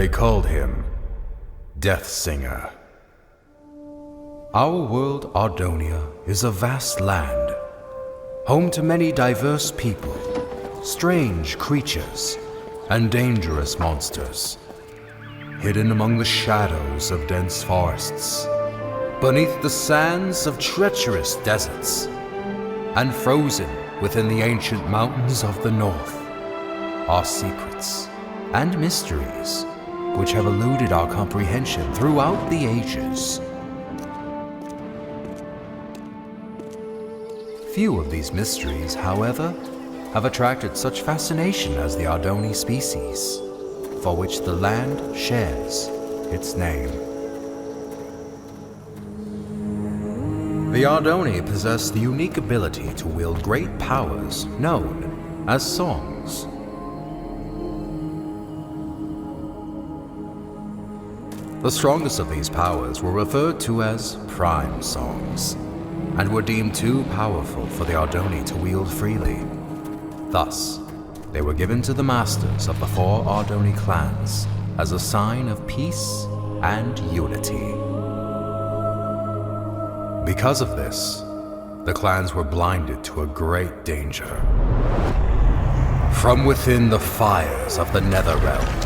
They called him Deathsinger. Our world, Ardonia, is a vast land, home to many diverse people, strange creatures, and dangerous monsters, hidden among the shadows of dense forests, beneath the sands of treacherous deserts, and frozen within the ancient mountains of the north, are secrets and mysteries which have eluded our comprehension throughout the ages. Few of these mysteries, however, have attracted such fascination as the Ardoni species, for which the land shares its name. The Ardoni possess the unique ability to wield great powers known as songs. The strongest of these powers were referred to as prime songs, and were deemed too powerful for the Ardoni to wield freely. Thus, they were given to the masters of the 4 Ardoni clans as a sign of peace and unity. Because of this, the clans were blinded to a great danger. From within the fires of the Netherrealm,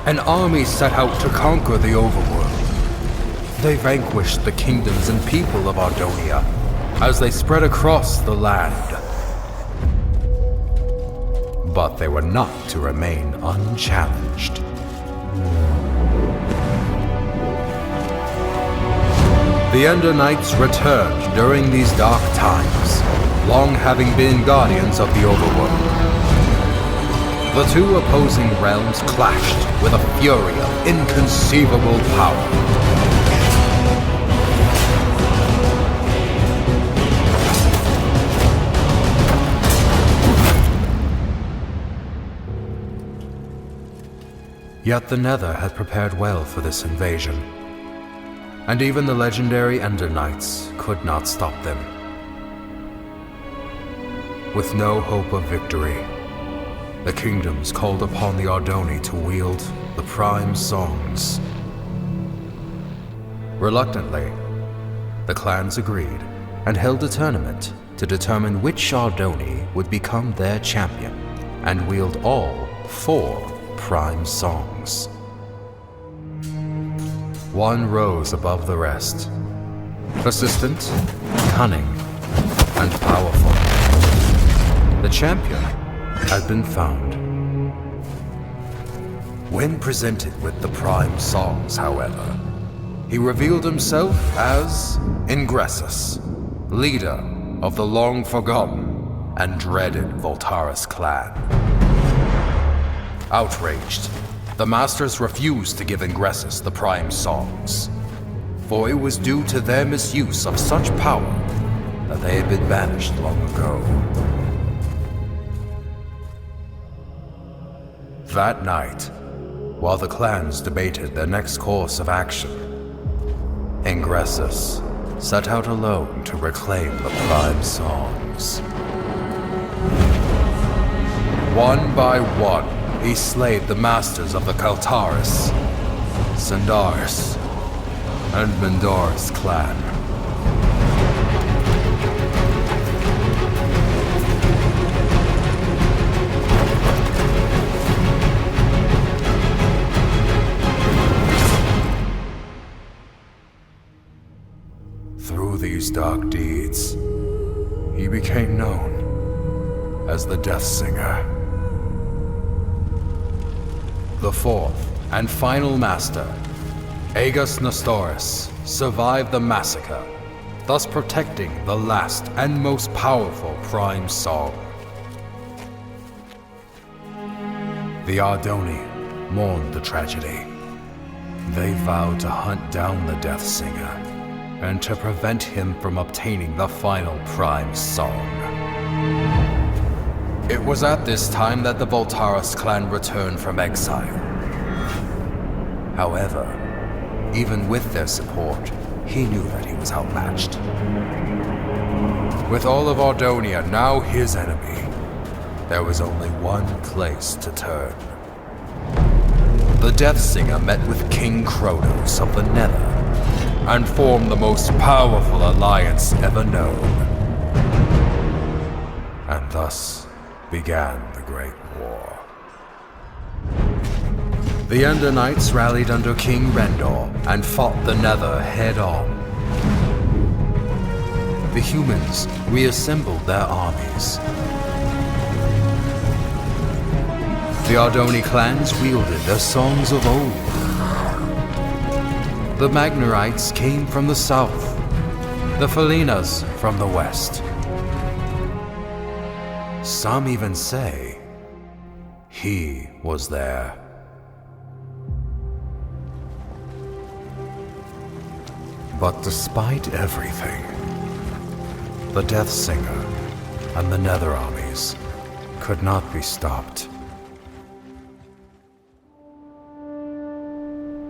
an army set out to conquer the overworld. They vanquished the kingdoms and people of Ardonia as they spread across the land. But they were not to remain unchallenged. The Ender Knights returned during these dark times, long having been guardians of the overworld. The two opposing realms clashed with a fury of inconceivable power. Yet the Nether had prepared well for this invasion, and even the legendary Ender Knights could not stop them. With no hope of victory, the kingdoms called upon the Ardoni to wield the prime songs. Reluctantly, the clans agreed and held a tournament to determine which Ardoni would become their champion and wield all 4 prime songs. One rose above the rest, persistent, cunning, and powerful. The champion had been found. When presented with the prime songs, however, he revealed himself as Ingressus, leader of the long-forgotten and dreaded Voltaris clan. Outraged, the Masters refused to give Ingressus the prime songs, for it was due to their misuse of such power that they had been banished long ago. That night, while the clans debated their next course of action, Ingressus set out alone to reclaim the prime songs. One by one, he slayed the masters of the Kaltaris, Sandaris, and Mendoris clan. Through these dark deeds, he became known as the Deathsinger. The 4th and final master, Aegis Nestoris, survived the massacre, thus protecting the last and most powerful prime song. The Ardoni mourned the tragedy. They vowed to hunt down the Deathsinger and to prevent him from obtaining the final prime song. It was at this time that the Voltaris clan returned from exile. However, even with their support, he knew that he was outmatched. With all of Ardonia now his enemy, there was only one place to turn. the Death Singer met with King Kronos of the Nether and formed the most powerful alliance ever known. And thus began the Great War. The Ender Knights rallied under King Rendor and fought the Nether head-on. The humans reassembled their armies. The Ardoni clans wielded their songs of old. The Magnerites came from the south, the Felinas from the west. Some even say he was there. But despite everything, the Death Singer and the Nether armies could not be stopped.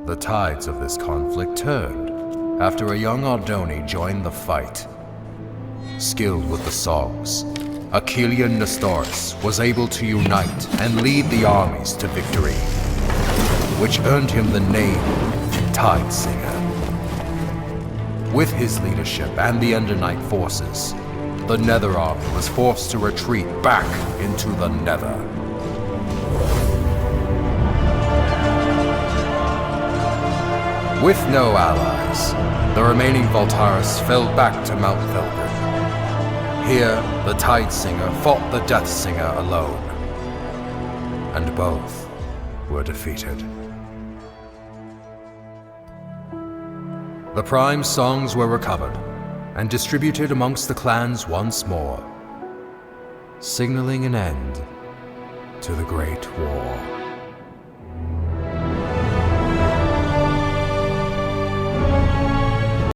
The tides of this conflict turned after a young Ardoni joined the fight. Skilled with the songs, Achillean Nestoris was able to unite and lead the armies to victory, which earned him the name Tide Singer. With his leadership and the Ender Knight forces, the Nether army was forced to retreat back into the Nether. With no allies, the remaining Voltaris fell back to Mount Velgrin. Here, the Tide Singer fought the Death Singer alone, and both were defeated. The Prime songs were recovered and distributed amongst the clans once more, signaling an end to the Great War.